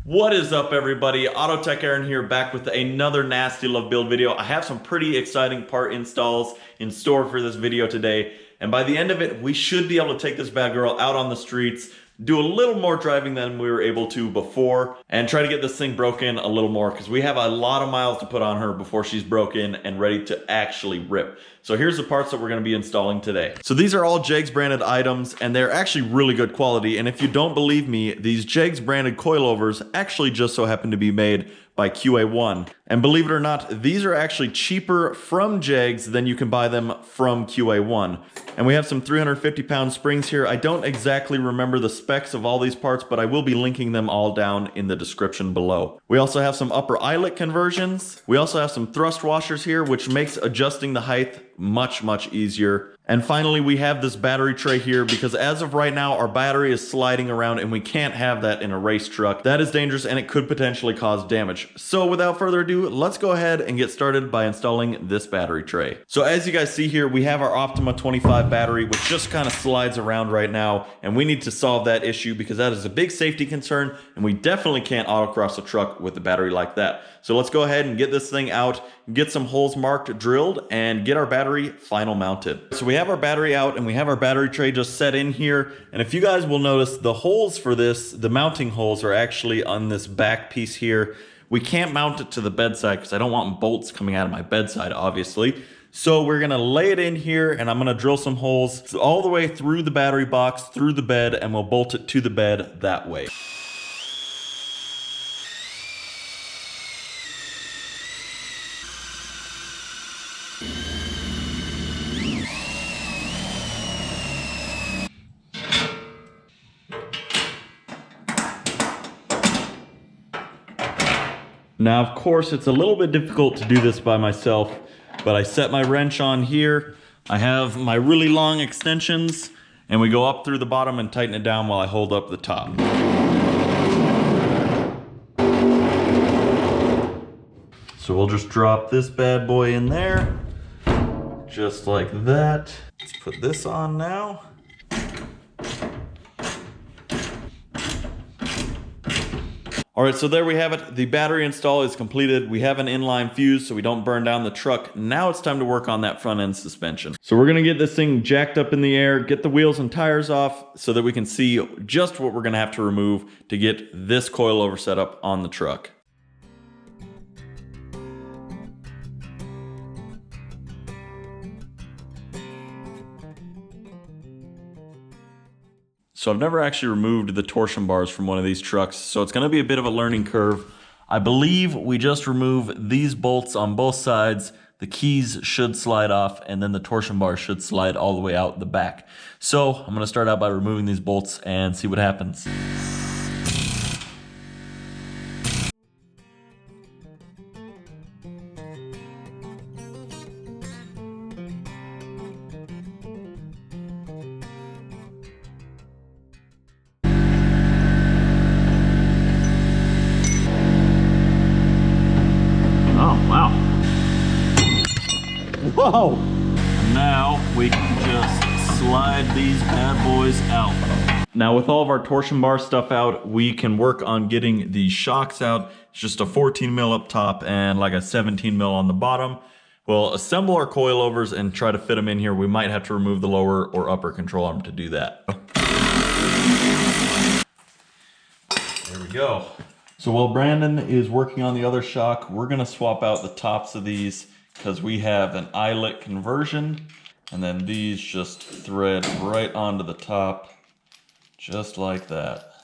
What is up, everybody? Autotech Aaron here, back with another nasty love build video. I have some pretty exciting part installs in store for this video today, and by the end of it, we should be able to take this bad girl out on the streets, do a little more driving than we were able to before, and try to get this thing broken a little more, because we have a lot of miles to put on her before she's broken and ready to actually rip. So here's the parts that we're going to be installing today. So these are all Jegs branded items, and they're actually really good quality. And if you don't believe me, these Jegs branded coilovers actually just so happen to be made by QA1. And believe it or not, these are actually cheaper from Jegs than you can buy them from QA1. And we have some 350-pound springs here. I don't exactly remember the specs of all these parts, but I will be linking them all down in the description below. We also have some upper eyelet conversions. We also have some thrust washers here, which makes adjusting the height much easier. And finally, we have this battery tray here because as of right now, our battery is sliding around and we can't have that in a race truck. That is dangerous and it could potentially cause damage. So without further ado, let's go ahead and get started by installing this battery tray. So as you guys see here, we have our Optima 25 battery, which just kind of slides around right now. And we need to solve that issue because that is a big safety concern. And we definitely can't autocross a truck with a battery like that. So let's go ahead and get this thing out, get some holes marked, drilled, and get our battery final mounted. So we have our battery out and we have our battery tray just set in here. And if you guys will notice, the holes for this, the mounting holes are actually on this back piece here. We can't mount it to the bedside because I don't want bolts coming out of my bedside, obviously. So we're gonna lay it in here and I'm gonna drill some holes all the way through the battery box, through the bed, and we'll bolt it to the bed that way. Now, of course, it's a little bit difficult to do this by myself, but I set my wrench on here. I have my really long extensions, and we go up through the bottom and tighten it down while I hold up the top. So we'll just drop this bad boy in there, just like that. Let's put this on now. All right, so there we have it. The battery install is completed. We have an inline fuse so we don't burn down the truck. Now it's time to work on that front end suspension. So we're gonna get this thing jacked up in the air, get the wheels and tires off so that we can see just what we're gonna have to remove to get this coilover set up on the truck. So I've never actually removed the torsion bars from one of these trucks, so it's gonna be a bit of a learning curve. I believe we just remove these bolts on both sides, the keys should slide off, and then the torsion bar should slide all the way out the back. So I'm gonna start out by removing these bolts and see what happens. Whoa! Now we can just slide these bad boys out. Now with all of our torsion bar stuff out, we can work on getting the shocks out. It's just a 14 mil up top and like a 17 mil on the bottom. We'll assemble our coilovers and try to fit them in here. We might have to remove the lower or upper control arm to do that. There we go. So while Brandon is working on the other shock, we're gonna swap out the tops of these because we have an eyelet conversion, and then these just thread right onto the top, just like that.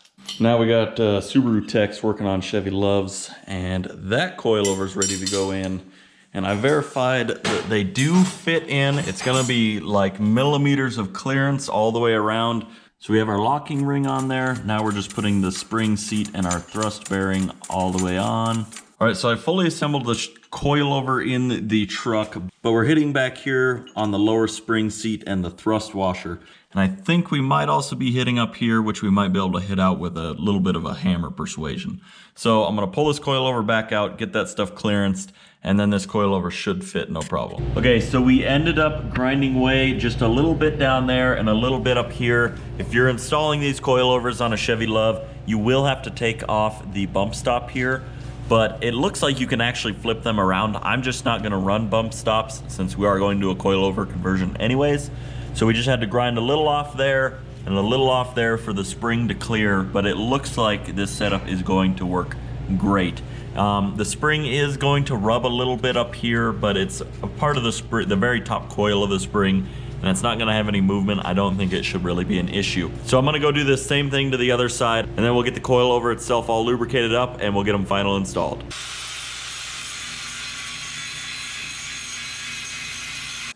Now we got Subaru techs working on Chevy LUVs, and that coilover is ready to go in. And I verified that they do fit in. It's gonna be like millimeters of clearance all the way around. So we have our locking ring on there. Now we're just putting the spring seat and our thrust bearing all the way on. All right, so I fully assembled the coilover in the truck, but we're hitting back here on the lower spring seat and the thrust washer. And I think we might also be hitting up here, which we might be able to hit out with a little bit of a hammer persuasion. So I'm gonna pull this coilover back out, get that stuff clearanced, and then this coilover should fit no problem. Okay, so we ended up grinding away just a little bit down there and a little bit up here. If you're installing these coilovers on a Chevy LUV, you will have to take off the bump stop here, but it looks like you can actually flip them around. I'm just not gonna run bump stops since we are going to a coilover conversion anyways. So we just had to grind a little off there and a little off there for the spring to clear, but it looks like this setup is going to work great. The spring is going to rub a little bit up here, but it's a part of the spring, the very top coil of the spring, and it's not gonna have any movement. I don't think it should really be an issue. So I'm gonna go do this same thing to the other side, and then we'll get the coilover itself all lubricated up and we'll get them final installed.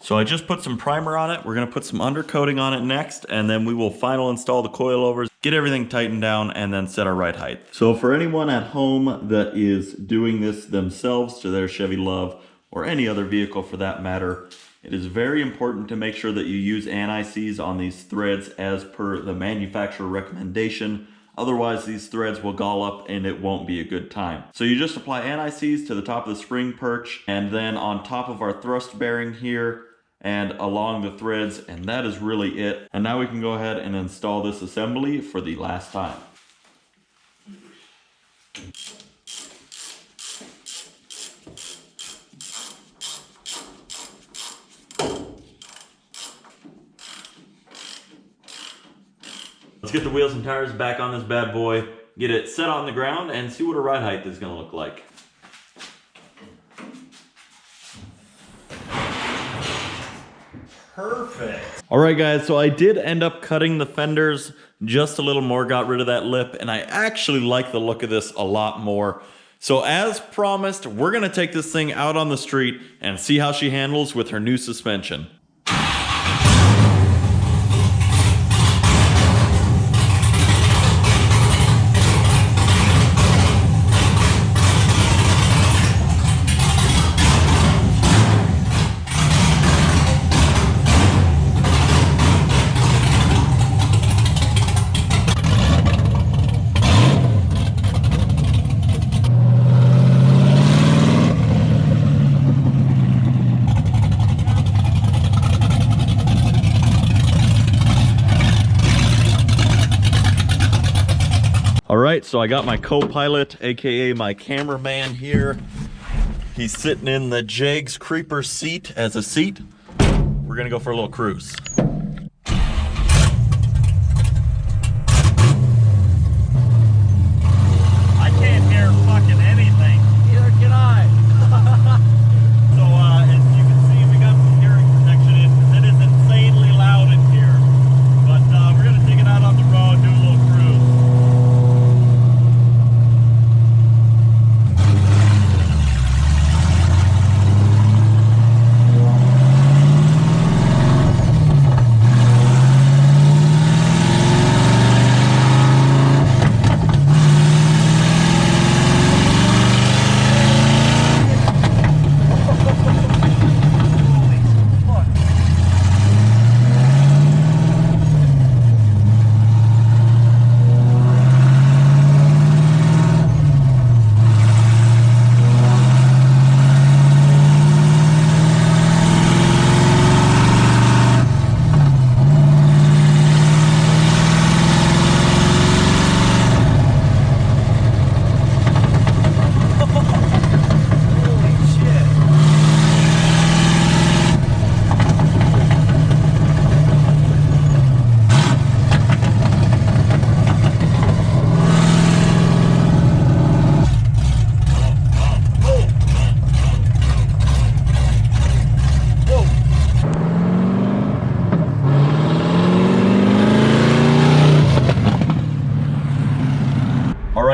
So I just put some primer on it. We're gonna put some undercoating on it next, and then we will final install the coilovers, get everything tightened down, and then set our ride height. So for anyone at home that is doing this themselves to their Chevy LUV, or any other vehicle for that matter, it is very important to make sure that you use anti-seize on these threads as per the manufacturer recommendation. Otherwise, these threads will gall up and it won't be a good time. So you just apply anti-seize to the top of the spring perch, and then on top of our thrust bearing here, and along the threads, and that is really it. And now we can go ahead and install this assembly for the last time. Let's get the wheels and tires back on this bad boy, get it set on the ground, and see what a ride height is gonna look like. Perfect. All right, guys, so I did end up cutting the fenders just a little more, got rid of that lip, and I actually like the look of this a lot more. So as promised, we're gonna take this thing out on the street and see how she handles with her new suspension. All right, so I got my co-pilot, AKA my cameraman here. He's sitting in the Jegs Creeper seat as a seat. We're gonna go for a little cruise. I can't hear fucking anything. Neither can I. So as you can see, we got some hearing protection in because it is insanely loud in here. But we're gonna take it out on the road, do a little cruise.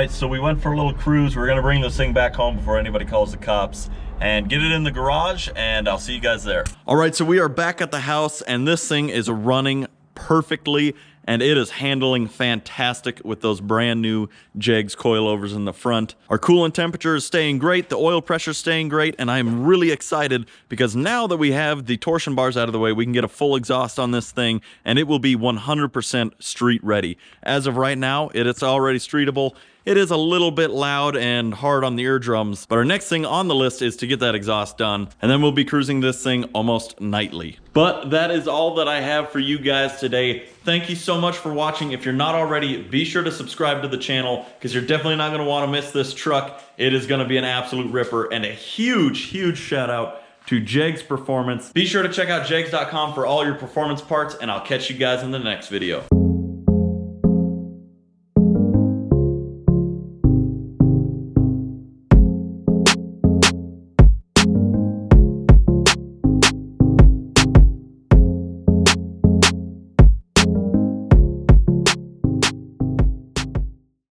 So we went for a little cruise. We're gonna bring this thing back home before anybody calls the cops and get it in the garage, and I'll see you guys there. All right, so we are back at the house, and this thing is running perfectly, and it is handling fantastic with those brand new Jegs coilovers in the front. Our coolant temperature is staying great, the oil pressure is staying great, and I'm really excited because now that we have the torsion bars out of the way, we can get a full exhaust on this thing, and it will be 100% street ready. As of right now, it's already streetable. it is a little bit loud and hard on the eardrums. But our next thing on the list is to get that exhaust done, and then we'll be cruising this thing almost nightly. But that is all that I have for you guys today. Thank you so much for watching. If you're not already, be sure to subscribe to the channel because you're definitely not going to want to miss this truck. It is going to be an absolute ripper, and a huge shout out to Jegs Performance. Be sure to check out jegs.com for all your performance parts, and I'll catch you guys in the next video.